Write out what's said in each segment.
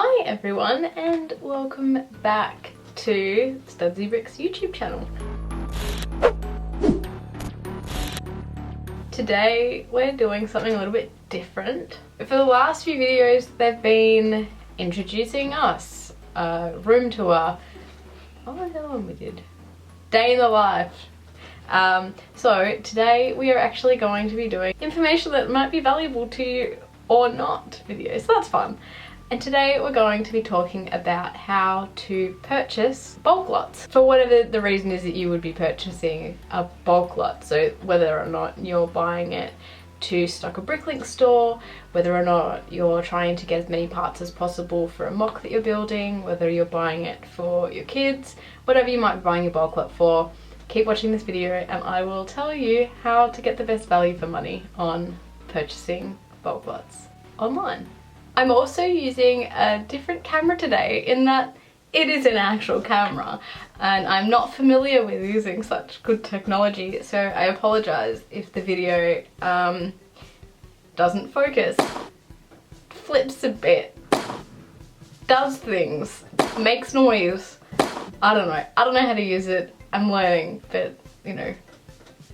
Hi everyone and welcome back to studsy.bricks YouTube channel. Today we're doing something a little bit different. For the last few videos they've been introducing us, room tour, what was the other one we did? Day in the life. So today we are actually going to be doing information that might be valuable to you or not videos, so that's fun. And today we're going to be talking about how to purchase bulk lots for whatever the reason is that you would be purchasing a bulk lot. So whether or not you're buying it to stock a BrickLink store, whether or not you're trying to get as many parts as possible for a mock that you're building, whether you're buying it for your kids, whatever you might be buying your bulk lot for, keep watching this video and I will tell you how to get the best value for money on purchasing bulk lots online. I'm also using a different camera today in that it is an actual camera and I'm not familiar with using such good technology, so I apologize if the video doesn't focus, flips a bit, does things, makes noise. I don't know how to use it. I'm learning, but you know,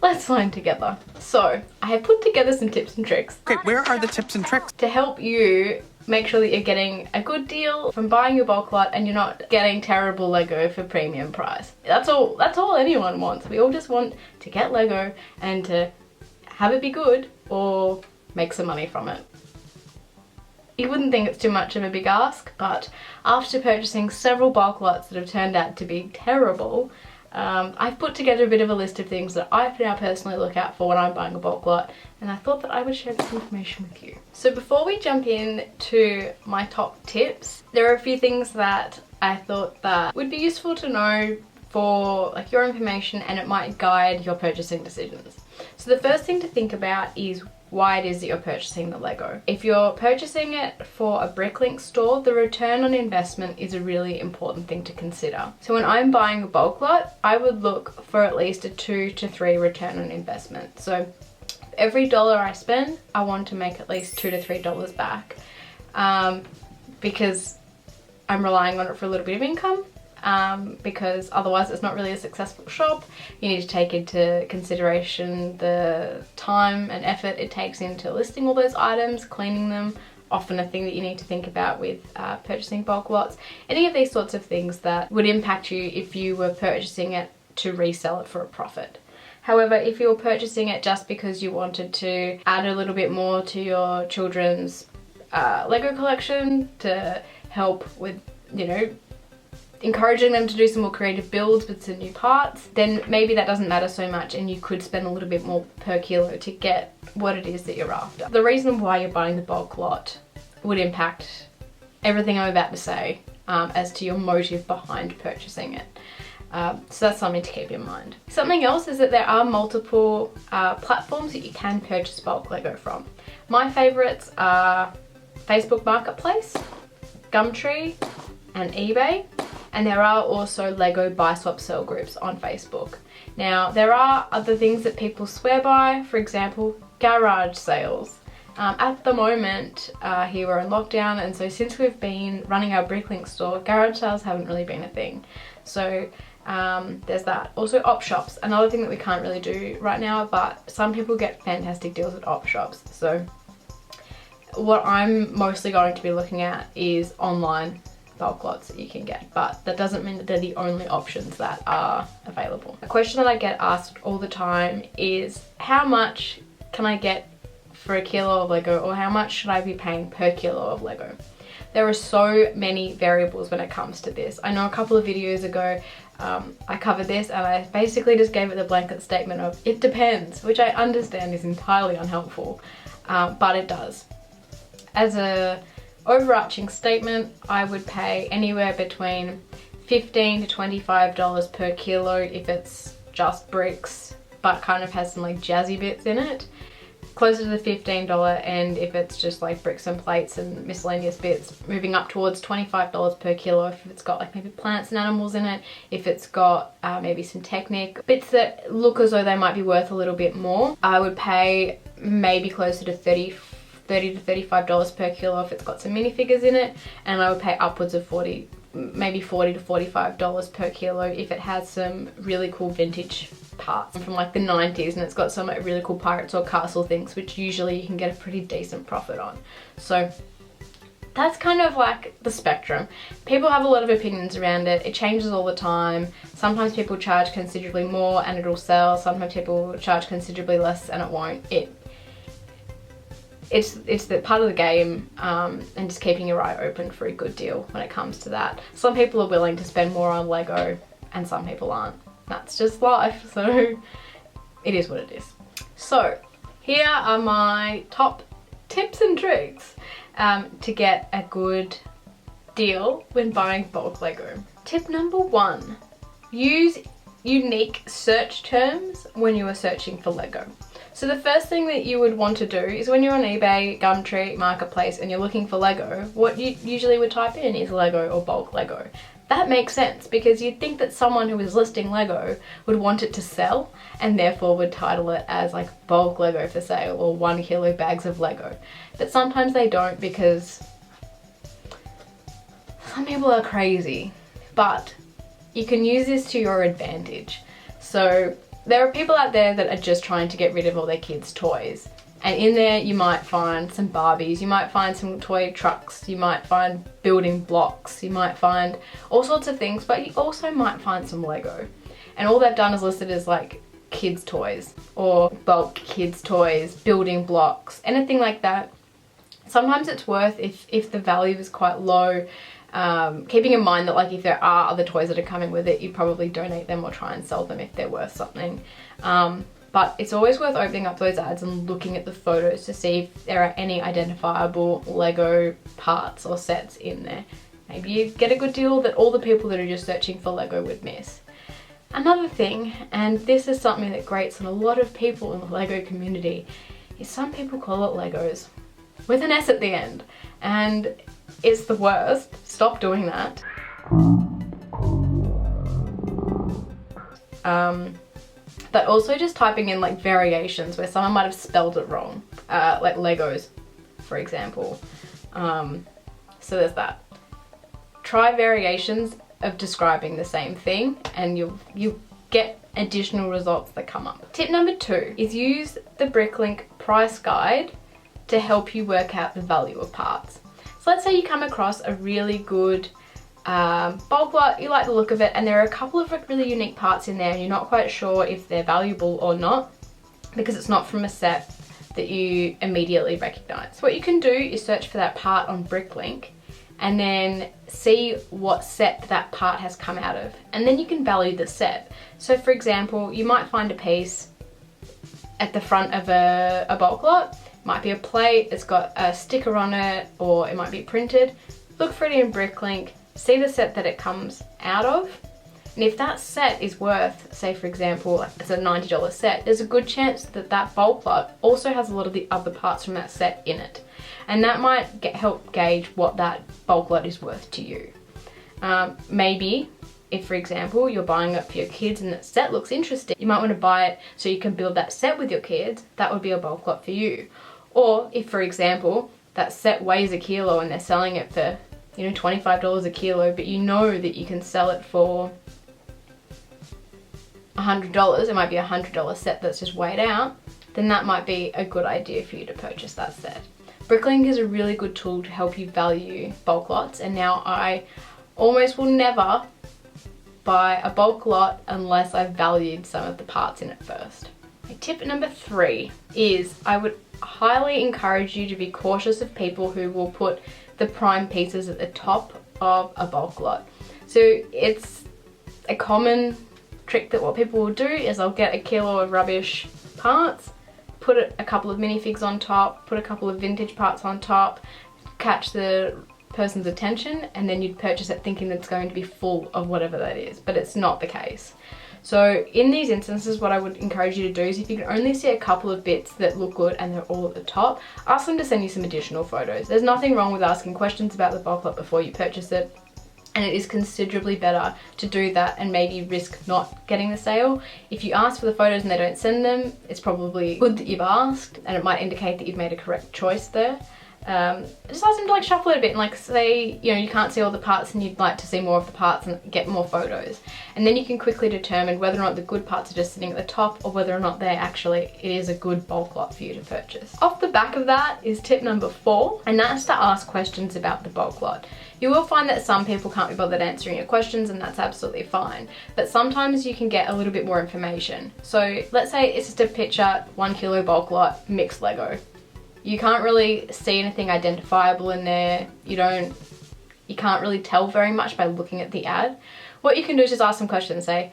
let's learn together. So I have put together some tips and tricks. Okay, where are the tips and tricks? To help you make sure that you're getting a good deal from buying your bulk lot and you're not getting terrible Lego for premium price. That's all anyone wants. We all just want to get Lego and to have it be good or make some money from it. You wouldn't think it's too much of a big ask, but after purchasing several bulk lots that have turned out to be terrible, I've put together a bit of a list of things that I now personally look out for when I'm buying a bulk lot, and I thought that I would share this information with you. So before we jump in to my top tips, there are a few things that I thought that would be useful to know for like your information, and it might guide your purchasing decisions. So the first thing to think about is why it is that you're purchasing the Lego. If you're purchasing it for a BrickLink store, the return on investment is a really important thing to consider. So when I'm buying a bulk lot, I would look for at least a 2 to 3 return on investment. So every dollar I spend, I want to make at least $2 to $3 back, because I'm relying on it for a little bit of income. Because otherwise it's not really a successful shop. You need to take into consideration the time and effort it takes into listing all those items, cleaning them, often a thing that you need to think about with purchasing bulk lots. Any of these sorts of things that would impact you if you were purchasing it to resell it for a profit. However, if you're purchasing it just because you wanted to add a little bit more to your children's Lego collection to help with, you know, encouraging them to do some more creative builds with some new parts, then maybe that doesn't matter so much and you could spend a little bit more per kilo to get what it is that you're after. The reason why you're buying the bulk lot would impact everything I'm about to say as to your motive behind purchasing it. So that's something to keep in mind. Something else is that there are multiple platforms that you can purchase bulk Lego from. My favorites are Facebook Marketplace, Gumtree and eBay. And there are also Lego buy swap sell groups on Facebook. Now there are other things that people swear by, for example garage sales. At the moment here we're in lockdown, and so since we've been running our BrickLink store, garage sales haven't really been a thing. So there's that. Also op shops, another thing that we can't really do right now, but some people get fantastic deals at op shops. So what I'm mostly going to be looking at is online bulk lots that you can get, but that doesn't mean that they're the only options that are available. A question that I get asked all the time is how much can I get for a kilo of Lego, or how much should I be paying per kilo of Lego? There are so many variables when it comes to this. I know a couple of videos ago I covered this and I basically just gave it the blanket statement of it depends, which I understand is entirely unhelpful, but it does. As a overarching statement, I would pay anywhere between $15 to $25 per kilo if it's just bricks but kind of has some like jazzy bits in it. Closer to the $15 end if it's just like bricks and plates and miscellaneous bits, moving up towards $25 per kilo if it's got like maybe plants and animals in it, if it's got maybe some Technic bits that look as though they might be worth a little bit more. I would pay maybe closer to $30 $30 to $35 per kilo if it's got some minifigures in it, and I would pay upwards of maybe $40 to $45 per kilo if it has some really cool vintage parts from like the 90s and it's got some like really cool pirates or castle things, which usually you can get a pretty decent profit on. So that's kind of like the spectrum. People have a lot of opinions around it. It changes all the time. Sometimes people charge considerably more and it'll sell. Sometimes people charge considerably less and it won't. It's the part of the game, and just keeping your eye open for a good deal when it comes to that. Some people are willing to spend more on Lego and some people aren't. That's just life, so it is what it is. So here are my top tips and tricks to get a good deal when buying bulk Lego. Tip number 1, use unique search terms when you are searching for Lego. So the first thing that you would want to do is when you're on eBay, Gumtree, Marketplace and you're looking for Lego, what you usually would type in is Lego or bulk Lego. That makes sense because you'd think that someone who is listing Lego would want it to sell and therefore would title it as like bulk Lego for sale or 1 kilo bags of Lego. But sometimes they don't because some people are crazy, but you can use this to your advantage. So there are people out there that are just trying to get rid of all their kids' toys. And in there you might find some Barbies, you might find some toy trucks, you might find building blocks, you might find all sorts of things, but you also might find some Lego. And all they've done is listed as like kids' toys or bulk kids' toys, building blocks, anything like that. Sometimes it's worth, if the value is quite low, keeping in mind that like if there are other toys that are coming with it, you probably donate them or try and sell them if they're worth something. But it's always worth opening up those ads and looking at the photos to see if there are any identifiable Lego parts or sets in there. Maybe you get a good deal that all the people that are just searching for Lego would miss. Another thing, and this is something that grates on a lot of people in the Lego community, is some people call it Legos with an S at the end. And it's the worst. Stop doing that. But also just typing in like variations where someone might have spelled it wrong, like Legos, for example. So there's that. Try variations of describing the same thing and you'll get additional results that come up. Tip number 2 is use the BrickLink price guide to help you work out the value of parts. So let's say you come across a really good bulk lot, you like the look of it, and there are a couple of like really unique parts in there and you're not quite sure if they're valuable or not because it's not from a set that you immediately recognize. What you can do is search for that part on BrickLink and then see what set that part has come out of, and then you can value the set. So for example, you might find a piece at the front of a bulk lot. Might be a plate, it's got a sticker on it, or it might be printed. Look for it in BrickLink, see the set that it comes out of, and if that set is worth, say for example, it's a $90 set, there's a good chance that that bulk lot also has a lot of the other parts from that set in it. And that might help gauge what that bulk lot is worth to you. Maybe, if for example, you're buying it for your kids and that set looks interesting, you might want to buy it so you can build that set with your kids, that would be a bulk lot for you. Or if for example, that set weighs a kilo and they're selling it for, you know, $25 a kilo, but you know that you can sell it for $100, it might be a $100 set that's just weighed out, then that might be a good idea for you to purchase that set. BrickLink is a really good tool to help you value bulk lots, and now I almost will never buy a bulk lot unless I've valued some of the parts in it first. Tip number 3 is I would highly encourage you to be cautious of people who will put the prime pieces at the top of a bulk lot. So it's a common trick that what people will do is they'll get a kilo of rubbish parts, put a couple of minifigs on top, put a couple of vintage parts on top, catch the person's attention, and then you'd purchase it thinking that it's going to be full of whatever that is, but it's not the case. So in these instances, what I would encourage you to do is if you can only see a couple of bits that look good and they're all at the top, ask them to send you some additional photos. There's nothing wrong with asking questions about the bulk lot before you purchase it. And it is considerably better to do that and maybe risk not getting the sale. If you ask for the photos and they don't send them, it's probably good that you've asked, and it might indicate that you've made a correct choice there. Just ask them to like shuffle it a bit and like say, you know, you can't see all the parts and you'd like to see more of the parts and get more photos. And then you can quickly determine whether or not the good parts are just sitting at the top or whether or not it is a good bulk lot for you to purchase. Off the back of that is tip number 4, and that's to ask questions about the bulk lot. You will find that some people can't be bothered answering your questions, and that's absolutely fine. But sometimes you can get a little bit more information. So let's say it's just a picture, 1 kilo bulk lot, mixed Lego. You can't really see anything identifiable in there. You can't really tell very much by looking at the ad. What you can do is just ask some questions. Say,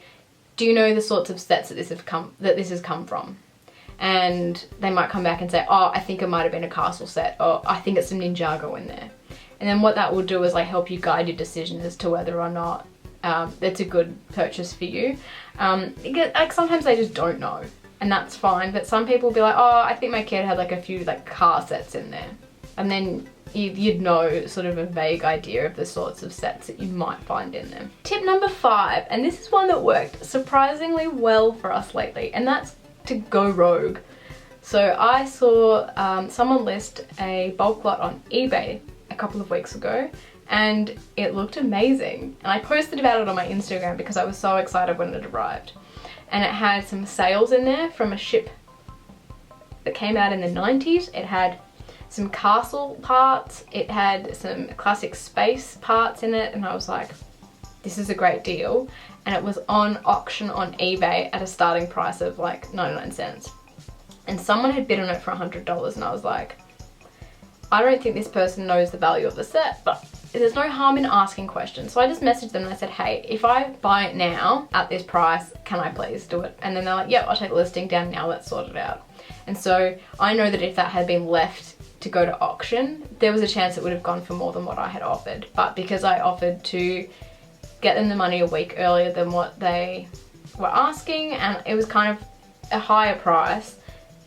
do you know the sorts of sets that this has come from? And they might come back and say, oh, I think it might have been a castle set, or I think it's some Ninjago in there. And then what that will do is like help you guide your decision as to whether or not it's a good purchase for you. Like sometimes they just don't know, and that's fine. But some people will be like, oh, I think my kid had like a few like car sets in there. And then you'd know sort of a vague idea of the sorts of sets that you might find in them. Tip number 5, and this is one that worked surprisingly well for us lately, and that's to go rogue. So I saw someone list a bulk lot on eBay a couple of weeks ago, and it looked amazing. And I posted about it on my Instagram because I was so excited when it arrived. And it had some sails in there from a ship that came out in the 90s. It had some castle parts, it had some classic space parts in it, and I was like, this is a great deal. And it was on auction on eBay at a starting price of like 99 cents. And someone had bid on it for $100, and I was like, I don't think this person knows the value of the set, but there's no harm in asking questions. So I just messaged them and I said, hey, if I buy it now at this price, can I please do it? And then they're like, yep, I'll take the listing down now, let's sort it out. And so I know that if that had been left to go to auction, there was a chance it would have gone for more than what I had offered. But because I offered to get them the money a week earlier than what they were asking, and it was kind of a higher price,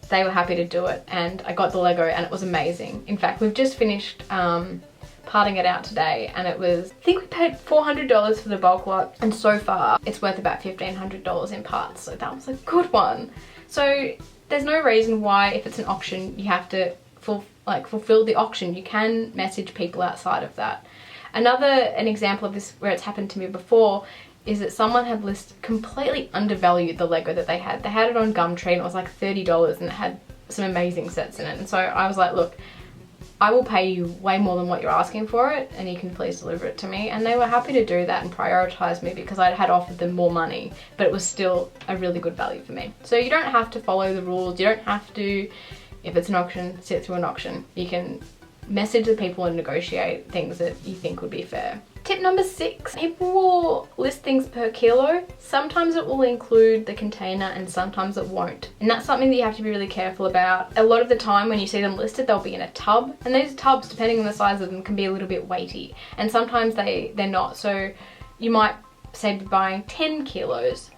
they were happy to do it, and I got the Lego and it was amazing. In fact, we've just finished parting it out today, and it was, I think we paid $400 for the bulk lot, and so far it's worth about $1,500 in parts, so that was a good one. So there's no reason why, if it's an auction, you have to fulfill the auction. You can message people outside of that. An example of this where it's happened to me before is that someone had completely undervalued the Lego that they had. They had it on Gumtree and it was like $30, and it had some amazing sets in it. And so I was like, look, I will pay you way more than what you're asking for it, and you can please deliver it to me. And they were happy to do that and prioritize me because I had offered them more money, but it was still a really good value for me. So you don't have to follow the rules. You don't have to, if it's an auction, sit through an auction. You can message the people and negotiate things that you think would be fair. Tip number 6, people will list things per kilo. Sometimes it will include the container and sometimes it won't. And that's something that you have to be really careful about. A lot of the time when you see them listed, they'll be in a tub, and those tubs, depending on the size of them, can be a little bit weighty. And sometimes they're not. So you might say be buying 10 kilos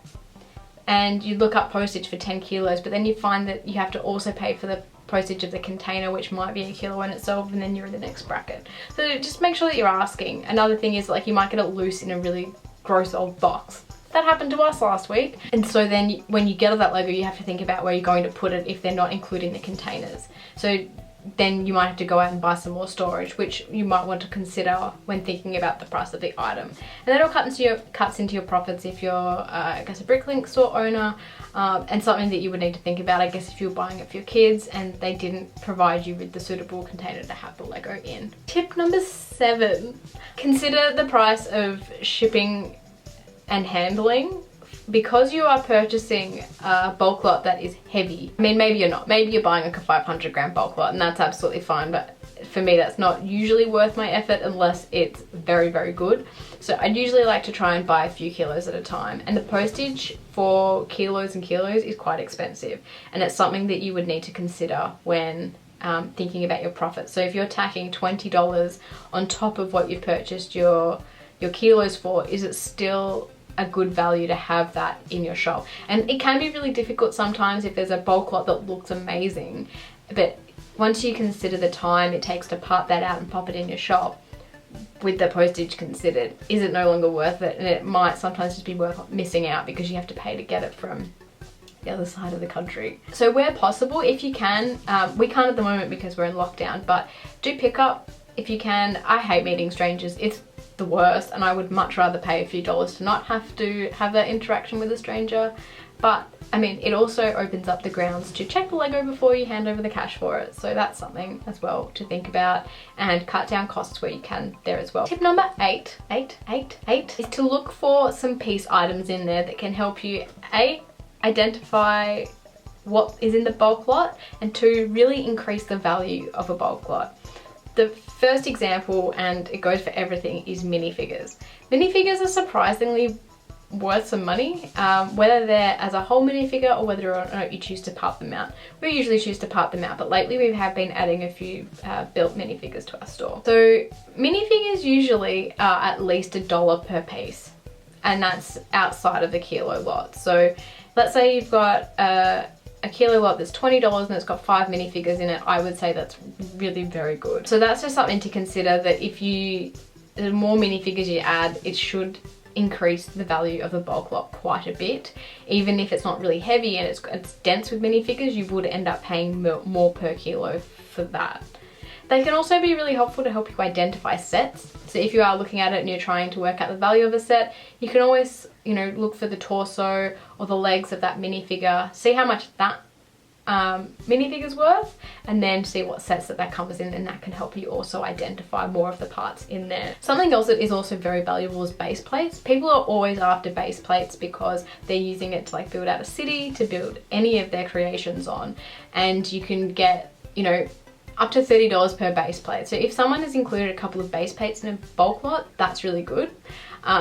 and you look up postage for 10 kilos, but then you find that you have to also pay for the postage of the container, which might be a kilo in itself, and then you're in the next bracket. So just make sure that you're asking. Another thing is, like, you might get it loose in a really gross old box. That happened to us last week. And so then when you get that Lego, you have to think about where you're going to put it if they're not including the containers. So then you might have to go out and buy some more storage, which you might want to consider when thinking about the price of the item. And that all cuts into your profits if you're, I guess, a BrickLink store owner, and something that you would need to think about, I guess, if you're buying it for your kids and they didn't provide you with the suitable container to have the Lego in. Tip number 7, consider the price of shipping and handling. Because you are purchasing a bulk lot that is heavy, I mean, maybe you're not. Maybe you're buying like a 500 gram bulk lot, and that's absolutely fine, but for me that's not usually worth my effort unless it's very, very good. So I'd usually like to try and buy a few kilos at a time, and the postage for kilos and kilos is quite expensive, and it's something that you would need to consider when thinking about your profits. So if you're tacking $20 on top of what you've purchased your kilos for, is it still a good value to have that in your shop? And it can be really difficult sometimes if there's a bulk lot that looks amazing, but once you consider the time it takes to part that out and pop it in your shop, with the postage considered, is it no longer worth it? And it might sometimes just be worth missing out because you have to pay to get it from the other side of the country. So where possible, if you can, we can't at the moment because we're in lockdown, but do pick up if you can. I hate meeting strangers. It's the worst, and I would much rather pay a few dollars to not have to have that interaction with a stranger. But I mean, it also opens up the grounds to check the Lego before you hand over the cash for it. So that's something as well to think about, and cut down costs where you can there as well. Tip number 8 is to look for some piece items in there that can help you identify what is in the bulk lot, and 2, really increase the value of a bulk lot. The first example, and it goes for everything, is minifigures. Minifigures are surprisingly worth some money, whether they're as a whole minifigure or whether or not you choose to part them out. We usually choose to part them out, but lately we have been adding a few built minifigures to our store. So minifigures usually are at least $1 per piece, and that's outside of the kilo lot. So let's say you've got a kilo lot that's $20 and it's got 5 minifigures in it. I would say that's really very good. So that's just something to consider, that if the more minifigures you add, it should increase the value of the bulk lot quite a bit. Even if it's not really heavy and it's dense with minifigures, you would end up paying more per kilo for that. They can also be really helpful to help you identify sets. So if you are looking at it and you're trying to work out the value of a set, you can always, you know, look for the torso or the legs of that minifigure, see how much that minifigure's worth, and then see what sets that comes in, and that can help you also identify more of the parts in there. Something else that is also very valuable is base plates. People are always after base plates because they're using it to like build out a city, to build any of their creations on, and you can get, you know, up to $30 per base plate. So if someone has included a couple of base plates in a bulk lot, that's really good.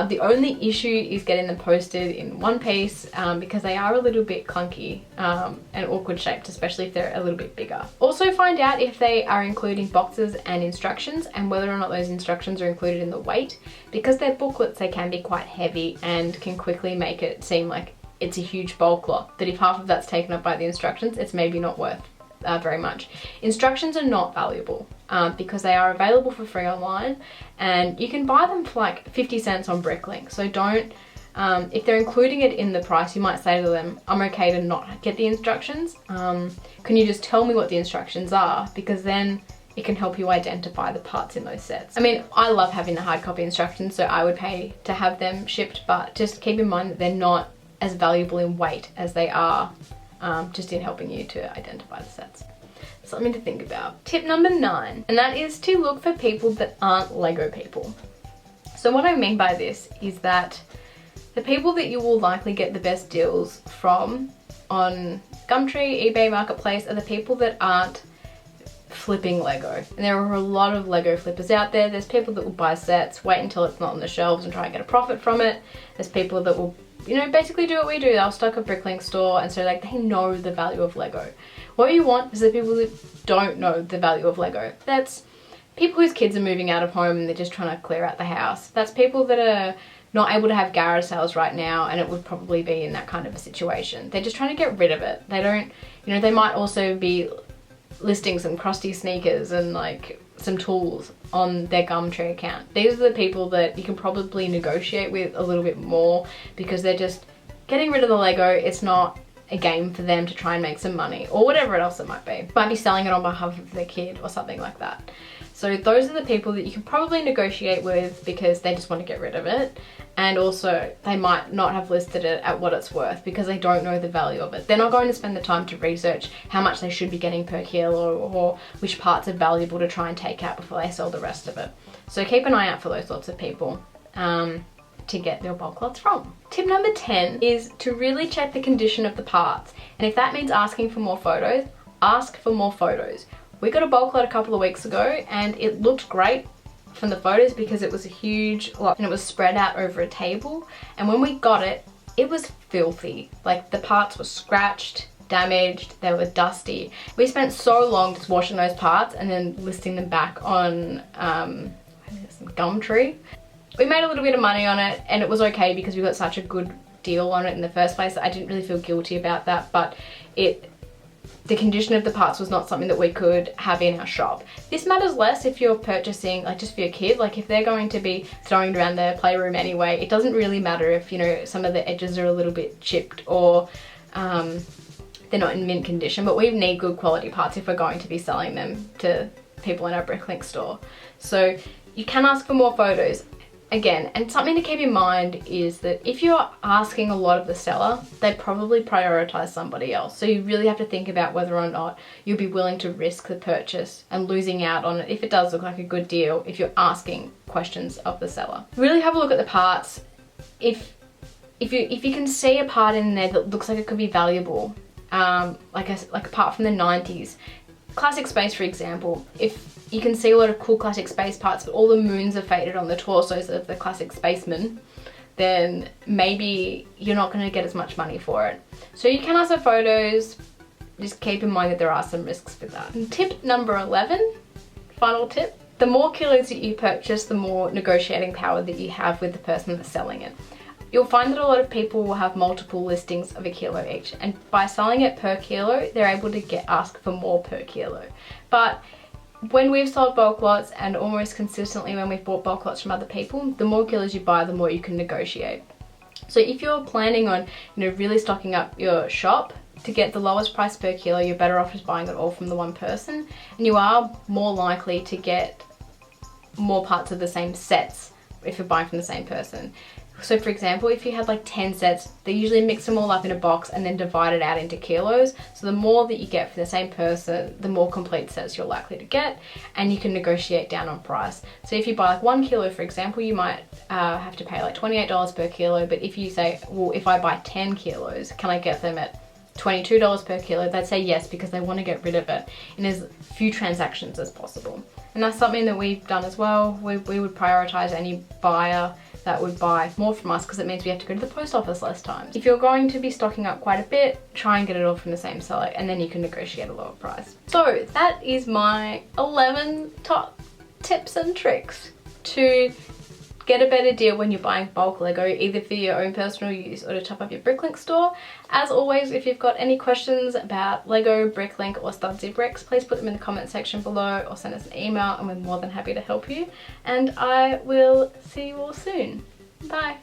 The only issue is getting them posted in one piece, because they are a little bit clunky and awkward shaped, especially if they're a little bit bigger. Also find out if they are including boxes and instructions, and whether or not those instructions are included in the weight. Because they're booklets, they can be quite heavy and can quickly make it seem like it's a huge bulk lot, that if half of that's taken up by the instructions, it's maybe not worth very much. Instructions are not valuable because they are available for free online, and you can buy them for like 50 cents on BrickLink. So don't, if they're including it in the price, you might say to them, I'm okay to not get the instructions. Can you just tell me what the instructions are? Because then it can help you identify the parts in those sets. I mean, I love having the hard copy instructions, so I would pay to have them shipped, but just keep in mind that they're not as valuable in weight as they are just in helping you to identify the sets. Something to think about. Tip number 9, and that is to look for people that aren't Lego people. So what I mean by this is that the people that you will likely get the best deals from on Gumtree, eBay Marketplace, are the people that aren't flipping Lego. And there are a lot of Lego flippers out there. There's people that will buy sets, wait until it's not on the shelves and try and get a profit from it. There's people that will, you know, basically do what we do. They'll stock a BrickLink store, and so like they know the value of Lego. What you want is the people that don't know the value of Lego. That's people whose kids are moving out of home and they're just trying to clear out the house. That's people that are not able to have garage sales right now, and it would probably be in that kind of a situation. They're just trying to get rid of it. They don't, you know, they might also be listing some crusty sneakers and like some tools on their Gumtree account. These are the people that you can probably negotiate with a little bit more, because they're just getting rid of the Lego. It's not a game for them to try and make some money, or whatever else it might be. Might be selling it on behalf of their kid or something like that. So those are the people that you can probably negotiate with, because they just want to get rid of it. And also they might not have listed it at what it's worth because they don't know the value of it. They're not going to spend the time to research how much they should be getting per kilo, or which parts are valuable to try and take out before they sell the rest of it. So keep an eye out for those sorts of people to get their bulk lots from. Tip number 10 is to really check the condition of the parts. And if that means asking for more photos, ask for more photos. We got a bulk lot a couple of weeks ago and it looked great from the photos because it was a huge lot and it was spread out over a table. And when we got it, it was filthy. Like the parts were scratched, damaged, they were dusty. We spent so long just washing those parts and then listing them back on Gumtree. We made a little bit of money on it and it was okay because we got such a good deal on it in the first place. I didn't really feel guilty about that, but it the condition of the parts was not something that we could have in our shop. This matters less if you're purchasing like just for your kid, like if they're going to be throwing it around their playroom anyway, it doesn't really matter if, you know, some of the edges are a little bit chipped or they're not in mint condition, but we need good quality parts if we're going to be selling them to people in our BrickLink store. So you can ask for more photos. Again, and something to keep in mind is that if you're asking a lot of the seller, they probably prioritize somebody else. So you really have to think about whether or not you'll be willing to risk the purchase and losing out on it if it does look like a good deal, if you're asking questions of the seller. Really have a look at the parts. If you can see a part in there that looks like it could be valuable, like a part from the 90s, classic space for example, if you can see a lot of cool classic space parts, but all the moons are faded on the torsos of the classic spacemen, then maybe you're not going to get as much money for it. So you can ask for photos, just keep in mind that there are some risks with that. And tip number 11, final tip, the more kilos that you purchase, the more negotiating power that you have with the person that's selling it. You'll find that a lot of people will have multiple listings of a kilo each, and by selling it per kilo, they're able to ask for more per kilo. But when we've sold bulk lots, and almost consistently when we've bought bulk lots from other people, the more kilos you buy, the more you can negotiate. So if you're planning on, you know, really stocking up your shop to get the lowest price per kilo, you're better off just buying it all from the one person, and you are more likely to get more parts of the same sets if you're buying from the same person. So for example, if you had like 10 sets, they usually mix them all up in a box and then divide it out into kilos. So the more that you get for the same person, the more complete sets you're likely to get, and you can negotiate down on price. So if you buy like 1 kilo, for example, you might have to pay like $28 per kilo. But if you say, well, if I buy 10 kilos, can I get them at $22 per kilo? They'd say yes, because they want to get rid of it in as few transactions as possible. And that's something that we've done as well. We would prioritize any buyer that would buy more from us, because it means we have to go to the post office less times. If you're going to be stocking up quite a bit, try and get it all from the same seller, and then you can negotiate a lower price. So that is my 11 top tips and tricks to get a better deal when you're buying bulk Lego, either for your own personal use or to top up your BrickLink store. As always, if you've got any questions about Lego, BrickLink or studsy.bricks, please put them in the comment section below or send us an email, and we're more than happy to help you. And I will see you all soon. Bye.